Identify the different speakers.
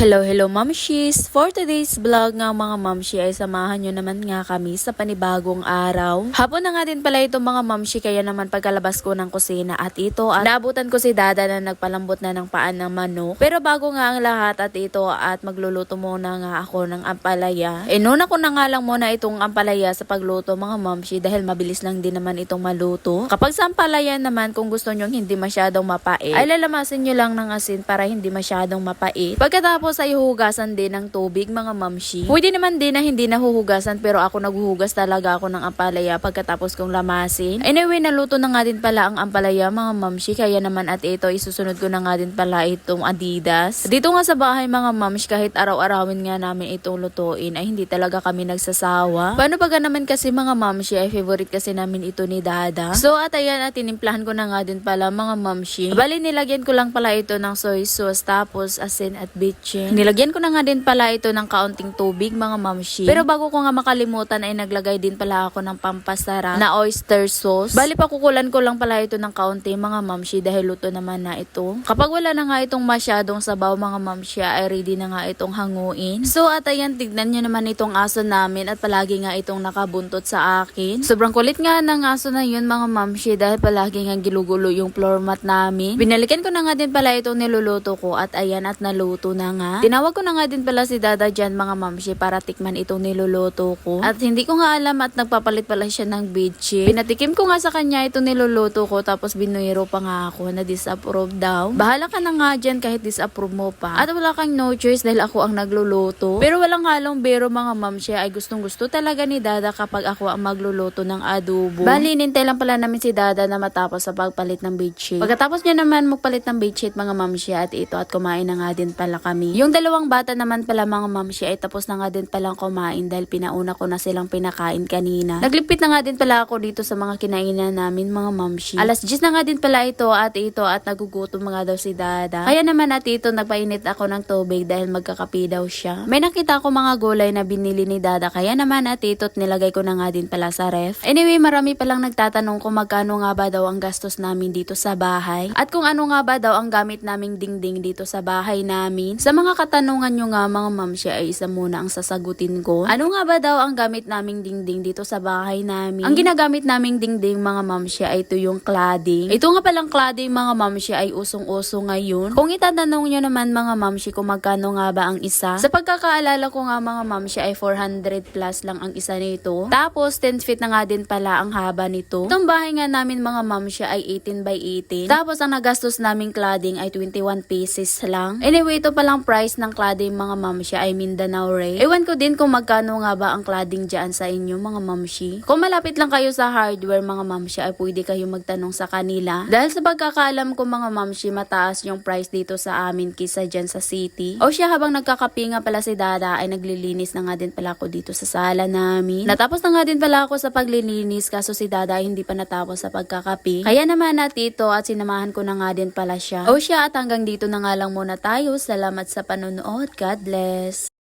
Speaker 1: Hello mamshis! For today's vlog nga mga mamshi ay samahan nyo naman nga kami sa panibagong araw. Hapon na nga din pala itong mga mamshi kaya naman pagkalabas ko ng kusina at ito at naabutan ko si Dada na nagpalambot na ng paan ng manok. Pero bago nga ang lahat at ito at magluluto muna nga ako ng ampalaya. Inuna ko na nga lang muna itong ampalaya sa pagluto mga mamshi dahil mabilis lang din naman itong maluto. Kapag sa ampalaya naman kung gusto nyo hindi masyadong mapait ay lalamasin nyo lang ng asin para hindi masyadong mapait. Pagkatapos ay huhugasan din ng tubig mga mamshi. Pwede naman din na hindi nahuhugasan pero ako naghuhugas talaga ako ng ampalaya pagkatapos kong lamasin. Anyway, naluto na nga din pala ang ampalaya mga mamshi kaya naman at ito isusunod ko na nga din pala itong Adidas. Dito nga sa bahay mga mamshi kahit araw-arawin nga namin itong lutuin ay hindi talaga kami nagsasawa. Paano pa naman kasi mga mamshi ay favorite kasi namin ito ni Dada. So at ayan at tinimplahan ko na nga din pala mga mamshi. Bali nilagyan ko lang pala ito ng soy sauce tapos asin at bitchin. Nilagyan ko na nga din pala ito ng kaunting tubig mga mamshi. Pero bago ko nga makalimutan ay naglagay din pala ako ng pampasarap na oyster sauce. Bali pakukulan ko lang pala ito ng kaunti mga mamshi dahil luto naman na ito. Kapag wala na nga itong masyadong sabaw mga mamshi ay ready na nga itong hanguin. So at ayan tignan nyo naman itong aso namin at palagi nga itong nakabuntot sa akin. Sobrang kulit nga ng aso na yun mga mamshi dahil palagi nga gilugulo yung floor mat namin. Binalikan ko na nga din pala itong niluluto ko at ayan at naluto na nga. Tinawag ko na nga din pala si Dada dyan mga mamshi para tikman itong niluluto ko. At hindi ko nga alam at nagpapalit pala siya ng bitchin. Pinatikim ko nga sa kanya itong niluluto ko tapos binuiro pa nga ako na disapprove daw. Bahala ka na nga dyan kahit disapprove mo pa. At wala kang no choice dahil ako ang nagluluto. Pero walang halong biro mga mamshi ay gustong gusto talaga ni Dada kapag ako ang magluluto ng adobo. Bali nintay lang pala namin si Dada na matapos sa pagpalit ng bedsheet. Pagkatapos niya naman magpalit ng bedsheet mga mamshi at ito at kumain na nga din pala kami. Yung dalawang bata naman pala mga mamshi ay tapos na nga din palang kumain dahil pinauna ko na silang pinakain kanina. Naglipit na nga din pala ako dito sa mga kinainan namin mga mamshi. Alas 10 na nga din pala ito at nagugutom nga daw si Dada. Kaya naman at ito nagpainit ako ng tubig dahil magkakapi daw siya. May nakita ako mga gulay na binili ni Dada kaya naman at ito nilagay ko na nga din pala sa ref. Anyway, marami palang nagtatanong kung magkano nga ba daw ang gastos namin dito sa bahay at kung ano nga ba daw ang gamit naming dingding dito sa bahay namin. Sa mga katanungan nyo nga mga mamshi ay isa muna ang sasagutin ko. Ano nga ba daw ang gamit naming dingding dito sa bahay namin? Ang ginagamit naming dingding mga mamshi ay ito yung cladding. Ito nga palang cladding mga mamshi ay usong-uso ngayon. Kung itatanong nyo naman mga mamshi kung magkano nga ba ang isa, sa pagkakaalala ko nga mga mamshi ay 400 plus lang ang isa nito. Tapos 10 feet na nga din pala ang haba nito. Itong bahay nga namin mga mamshi ay 18 by 18. Tapos ang nagastos naming cladding ay 21 pieces lang. Anyway, ito palang price ng cladding mga mamshi ay Mindanao rate. Ewan ko din kung magkano nga ba ang cladding dyan sa inyo mga mamshi. Kung malapit lang kayo sa hardware mga mamshi ay pwede kayo magtanong sa kanila. Dahil sa pagkakaalam ko mga mamshi mataas yung price dito sa amin kisa dyan sa city. O siya habang nagkakapi nga pala si Dada ay naglilinis na nga din pala ako dito sa sala namin. Natapos na nga din pala ako sa paglilinis kaso si Dada ay hindi pa natapos sa pagkakapi. Kaya naman at ito at sinamahan ko na nga din pala siya. O siya at hanggang dito na nga lang muna tayo. Salamat sa panonood. God bless.